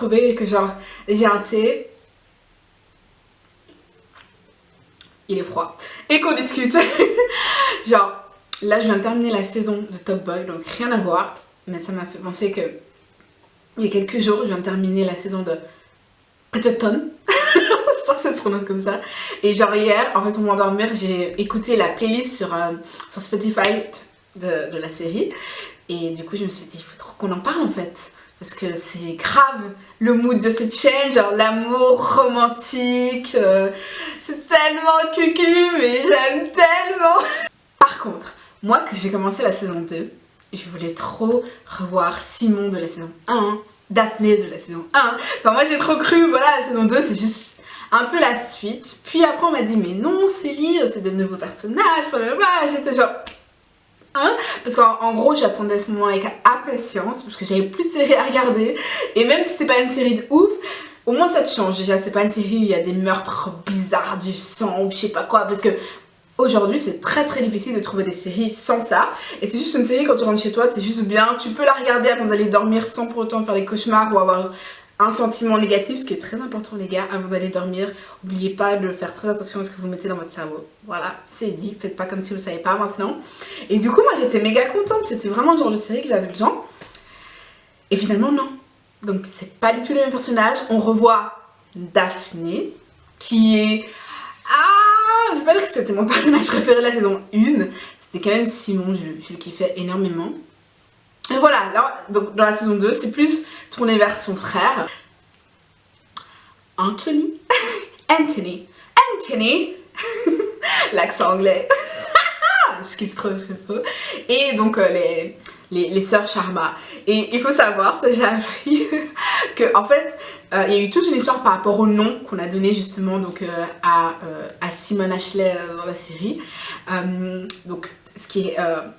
retrouver et que genre j'ai un thé, il est froid, et qu'on discute. Genre, là je viens de terminer la saison de Top Boy, donc rien à voir, mais ça m'a fait penser que il y a quelques jours, je viens de terminer la saison de Bridgerton. Je sens que ça se prononce comme ça. Et genre hier, en fait pour m'endormir, j'ai écouté la playlist sur Spotify de la série. Et du coup je me suis dit, il faut trop qu'on en parle en fait. Parce que c'est grave le mood de cette chaîne, genre l'amour romantique. C'est tellement cucu, mais j'aime tellement. Par contre, moi que j'ai commencé la saison 2, je voulais trop revoir Simon de la saison 1, Daphné de la saison 1. Enfin moi j'ai trop cru, voilà, la saison 2 c'est juste un peu la suite. Puis après on m'a dit mais non Célie, c'est de nouveaux personnages, blablabla. J'étais genre... Hein? Parce qu'en gros j'attendais ce moment avec impatience parce que j'avais plus de séries à regarder. Et même si c'est pas une série de ouf, au moins ça te change déjà. C'est pas une série où il y a des meurtres bizarres, du sang ou je sais pas quoi. Parce que aujourd'hui c'est très difficile de trouver des séries sans ça. Et c'est juste une série quand tu rentres chez toi, t'es juste bien. Tu peux la regarder avant d'aller dormir sans pour autant faire des cauchemars ou avoir un sentiment négatif, ce qui est très important les gars, avant d'aller dormir. N'oubliez pas de faire très attention à ce que vous mettez dans votre cerveau. Voilà, c'est dit, faites pas comme si vous ne savez pas maintenant. Et du coup moi j'étais méga contente, c'était vraiment le genre de série que j'avais besoin. Et finalement non. Donc c'est pas du tout le même personnage. On revoit Daphné, qui est... Ah, je vais pas dire que c'était mon personnage préféré de la saison 1. C'était quand même Simon, je le kiffais énormément. Et voilà, là, donc dans la saison 2, c'est plus tourné vers son frère. Anthony. L'accent anglais. Je kiffe trop. Et donc les sœurs Sharma. Et il faut savoir, ça j'ai appris, que en fait, il y a eu toute une histoire par rapport au nom qu'on a donné justement donc, à Simon Ashley dans la série. Donc ce qui est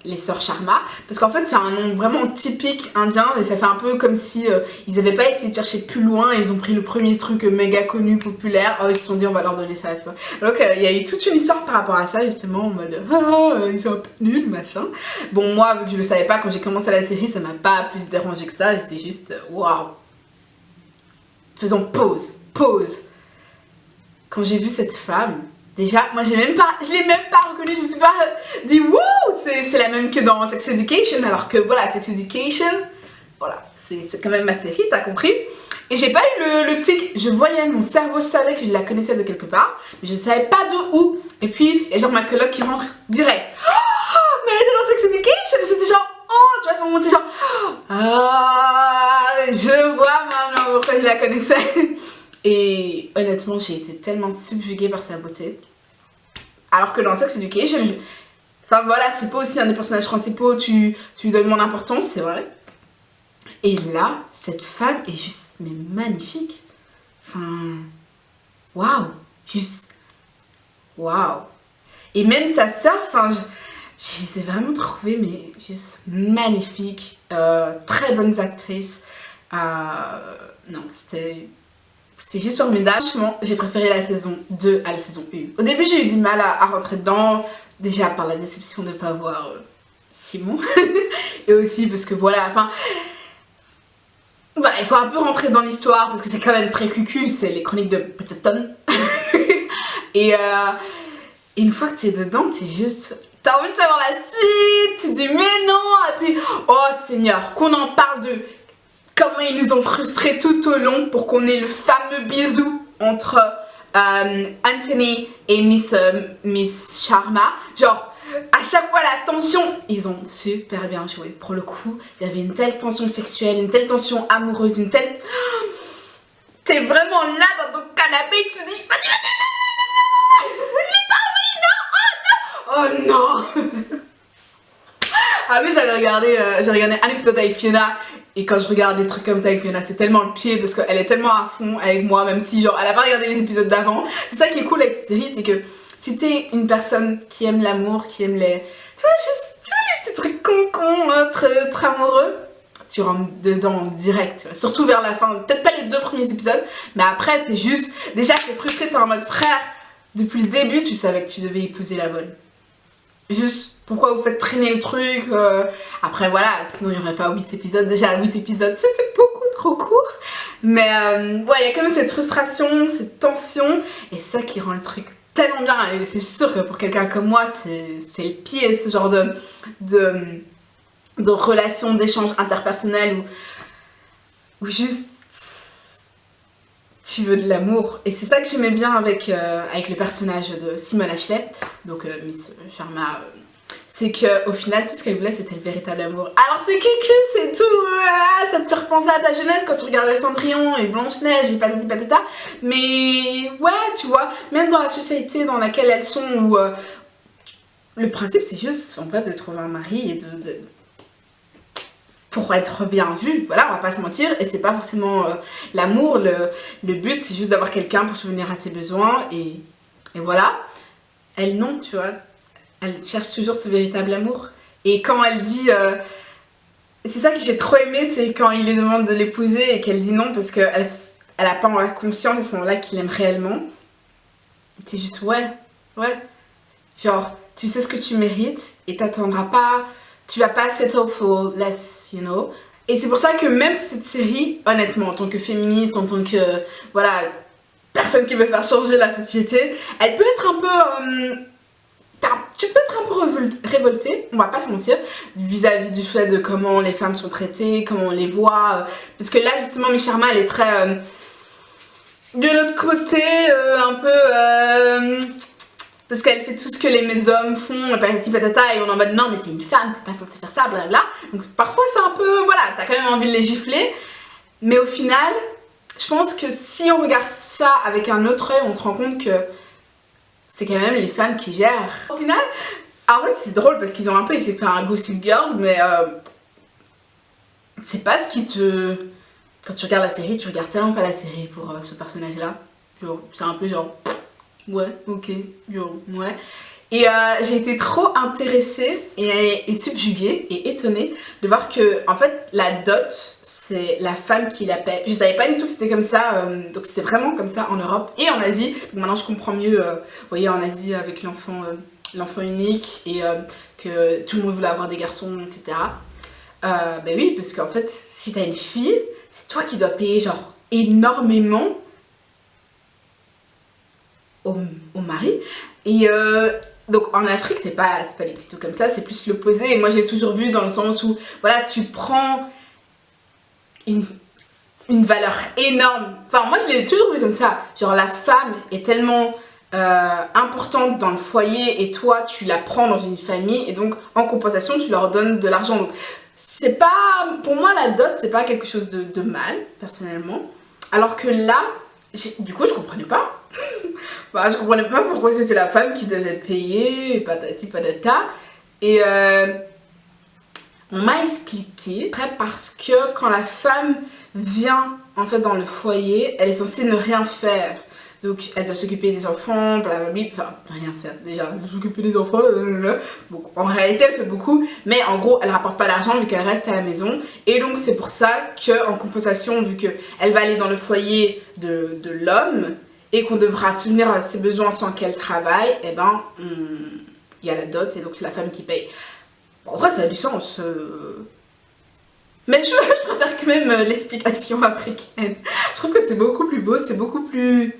les sœurs Sharma, parce qu'en fait c'est un nom vraiment typique indien et ça fait un peu comme si ils n'avaient pas essayé de chercher plus loin et ils ont pris le premier truc méga connu, populaire, ils se sont dit on va leur donner ça, tu vois. Donc il y a eu toute une histoire par rapport à ça justement en mode ils sont un peu nuls machin. Bon moi vu que je le savais pas quand j'ai commencé la série, ça m'a pas plus dérangé que ça, c'était juste waouh. Faisons pause. Quand j'ai vu cette femme, déjà, moi je l'ai même pas reconnue, je me suis pas dit wouh, c'est la même que dans Sex Education, alors que voilà, Sex Education, voilà, c'est quand même ma série, t'as compris. Et j'ai pas eu le tic, je voyais, mon cerveau savait que je la connaissais de quelque part, mais je savais pas de où. Et puis, il y a genre ma coloc qui rentre direct. Oh, mais elle était dans Sex Education, j'étais genre, oh, tu vois, ce moment, t'es genre, ah, je vois maintenant pourquoi je la connaissais. Et honnêtement, j'ai été tellement subjuguée par sa beauté. Alors que dans Sex Education, enfin voilà, c'est pas aussi un des personnages principaux, tu lui donnes moins d'importance, c'est vrai. Et là, cette femme est juste, mais magnifique. Enfin, waouh, juste, waouh. Et même sa sœur, enfin, je les ai vraiment trouvées, mais juste magnifiques, très bonnes actrices. Non, c'était juste formidable. Franchement, j'ai préféré la saison 2 à la saison 1. Au début, j'ai eu du mal à rentrer dedans. Déjà par la déception de ne pas voir Simon. Et aussi parce que voilà, enfin... Voilà, il faut un peu rentrer dans l'histoire parce que c'est quand même très cucu. C'est les chroniques de Bridgerton. Et une fois que t'es dedans, t'es juste... T'as envie de savoir la suite. Tu te dis mais non. Et puis, oh Seigneur, qu'on en parle de... Comment ils nous ont frustrés tout au long pour qu'on ait le fameux bisou entre Anthony et Miss Sharma. Genre, à chaque fois la tension, ils ont super bien joué. Pour le coup, il y avait une telle tension sexuelle, une telle tension amoureuse, une telle... T'es vraiment là dans ton canapé et tu te dis, vas-y, il est dans, oui, non, oh non, oh non. Ah oui, j'ai regardé un épisode avec Fiona. Et quand je regarde des trucs comme ça avec Fiona, c'est tellement le pied parce qu'elle est tellement à fond avec moi, même si genre elle a pas regardé les épisodes d'avant. C'est ça qui est cool avec cette série, c'est que si t'es une personne qui aime l'amour, qui aime les... Tu vois, les petits trucs con, très amoureux, tu rentres dedans direct, tu vois. Surtout vers la fin, peut-être pas les 2 premiers épisodes, mais après t'es juste... Déjà t'es frustré, t'es en mode frère. Depuis le début, tu savais que tu devais épouser la bonne. Juste pourquoi vous faites traîner le truc après voilà, sinon il n'y aurait pas 8 épisodes. Déjà 8 épisodes c'était beaucoup trop court. Mais ouais, il y a quand même cette frustration, cette tension, et c'est ça qui rend le truc tellement bien. Et c'est sûr que pour quelqu'un comme moi, c'est le pied, ce genre de relation, d'échange interpersonnel où juste tu veux de l'amour. Et c'est ça que j'aimais bien avec le personnage de Simone Ashley, donc Miss Sharma. C'est qu'au final, tout ce qu'elle voulait, c'était le véritable amour. Alors c'est cucu, c'est tout, ça te fait repenser à ta jeunesse quand tu regardais Cendrillon et Blanche-Neige et patati patata. Mais ouais, tu vois, même dans la société dans laquelle elles sont, où le principe c'est juste en fait de trouver un mari et pour être bien vu, voilà, on va pas se mentir, et c'est pas forcément l'amour, le but c'est juste d'avoir quelqu'un pour subvenir à tes besoins, et voilà. Elle non, tu vois, elle cherche toujours ce véritable amour, et quand elle dit, c'est ça que j'ai trop aimé, c'est quand il lui demande de l'épouser et qu'elle dit non parce qu'elle a pas en conscience à ce moment-là qu'il aime réellement, c'est juste ouais, genre tu sais ce que tu mérites et t'attendras pas. Tu vas pas settle for less, you know. Et c'est pour ça que même si cette série, honnêtement, en tant que féministe, en tant que, voilà, personne qui veut faire changer la société, elle peut être un peu... tu peux être un peu révolté, on va pas se mentir, vis-à-vis du fait de comment les femmes sont traitées, comment on les voit. Parce que là, justement, Miss Sharma, elle est très... de l'autre côté, un peu... parce qu'elle fait tout ce que les hommes font, patati patata, et on est en mode non mais t'es une femme, t'es pas censée faire ça, blablabla. Donc parfois c'est un peu, voilà, t'as quand même envie de les gifler. Mais au final, je pense que si on regarde ça avec un autre œil, on se rend compte que c'est quand même les femmes qui gèrent. Au final, en fait c'est drôle parce qu'ils ont un peu essayé de faire un Gossip Girl, mais c'est pas ce qui te... Quand tu regardes la série, tu regardes tellement pas la série pour ce personnage-là. C'est un peu genre... Ouais, ok, ouais. Et j'ai été trop intéressée et subjuguée et étonnée de voir que, en fait, la dot, c'est la femme qui la paie. Je savais pas du tout que c'était comme ça, donc c'était vraiment comme ça en Europe et en Asie. Donc maintenant je comprends mieux, vous voyez, en Asie avec l'enfant unique et que tout le monde voulait avoir des garçons, etc. Ben oui, parce qu'en fait, si t'as une fille, c'est toi qui dois payer genre énormément au mari. Et donc en Afrique c'est pas les plutôt comme ça, c'est plus l'opposé. Et moi j'ai toujours vu dans le sens où voilà, tu prends une valeur énorme. Enfin moi je l'ai toujours vu comme ça, genre la femme est tellement importante dans le foyer et toi tu la prends dans une famille et donc en compensation tu leur donnes de l'argent. Donc c'est pas, pour moi la dot c'est pas quelque chose de mal personnellement, alors que là du coup je comprenais pas. Bah, je comprenais pas pourquoi c'était la femme qui devait payer, patati patata. Et on m'a expliqué, parce que quand la femme vient en fait dans le foyer, elle est censée ne rien faire. Donc elle doit s'occuper des enfants, blablabla, enfin rien faire déjà, s'occuper des enfants, blablabla. Bon, en réalité elle fait beaucoup, mais en gros elle rapporte pas d'argent vu qu'elle reste à la maison. Et donc c'est pour ça qu'en compensation, vu qu'elle va aller dans le foyer de l'homme, et qu'on devra subvenir à ses besoins sans qu'elle travaille, et ben il y a la dot et donc c'est la femme qui paye. Bon, en vrai ça a du sens. Mais je préfère quand même l'explication africaine. Je trouve que c'est beaucoup plus beau, c'est beaucoup plus...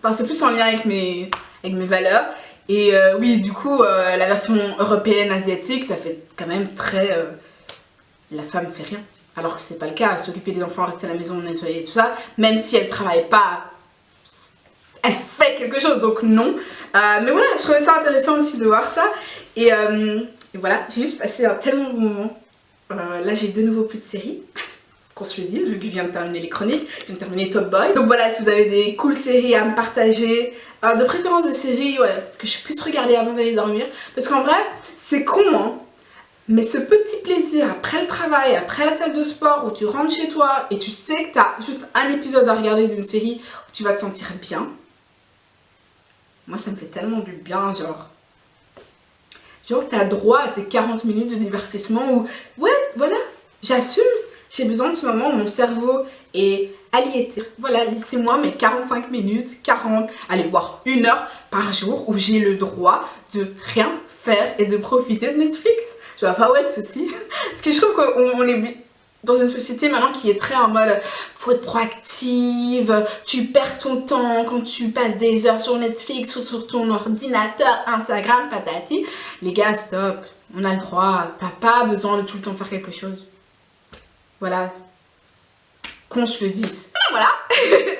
Enfin c'est plus en lien avec mes valeurs. Et oui du coup la version européenne, asiatique, ça fait quand même très... la femme fait rien. Alors que c'est pas le cas, s'occuper des enfants, rester à la maison, nettoyer et tout ça, même si elle travaille pas, elle fait quelque chose, donc non. Mais voilà, je trouvais ça intéressant aussi de voir ça. Et voilà, j'ai juste passé un tellement bon moment. Là j'ai de nouveau plus de séries, qu'on se le dise, vu que je viens de terminer les chroniques, je viens de terminer Top Boy. Donc voilà, si vous avez des cool séries à me partager, de préférence des séries que je puisse regarder avant d'aller dormir. Parce qu'en vrai, c'est con hein. Mais ce petit plaisir après le travail, après la salle de sport, où tu rentres chez toi et tu sais que tu as juste un épisode à regarder d'une série où tu vas te sentir bien. Moi ça me fait tellement du bien, genre t'as droit à tes 40 minutes de divertissement où, ouais, voilà, j'assume, j'ai besoin de ce moment où mon cerveau est aliété. Voilà, laissez-moi mes 45 minutes, 40, allez, voire 1 heure par jour où j'ai le droit de rien faire et de profiter de Netflix. Je vois pas où est le souci. Parce que je trouve qu'on est... dans une société maintenant qui est très en mode faut être proactive, tu perds ton temps quand tu passes des heures sur Netflix ou sur ton ordinateur, Instagram, patati. Les gars, stop, on a le droit, t'as pas besoin de tout le temps faire quelque chose. Voilà, qu'on se le dise. Voilà,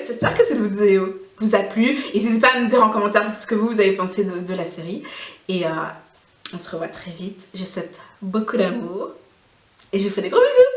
j'espère que cette vidéo vous a plu. N'hésitez pas à me dire en commentaire ce que vous avez pensé de la série. Et on se revoit très vite. Je vous souhaite beaucoup d'amour et je vous fais des gros bisous.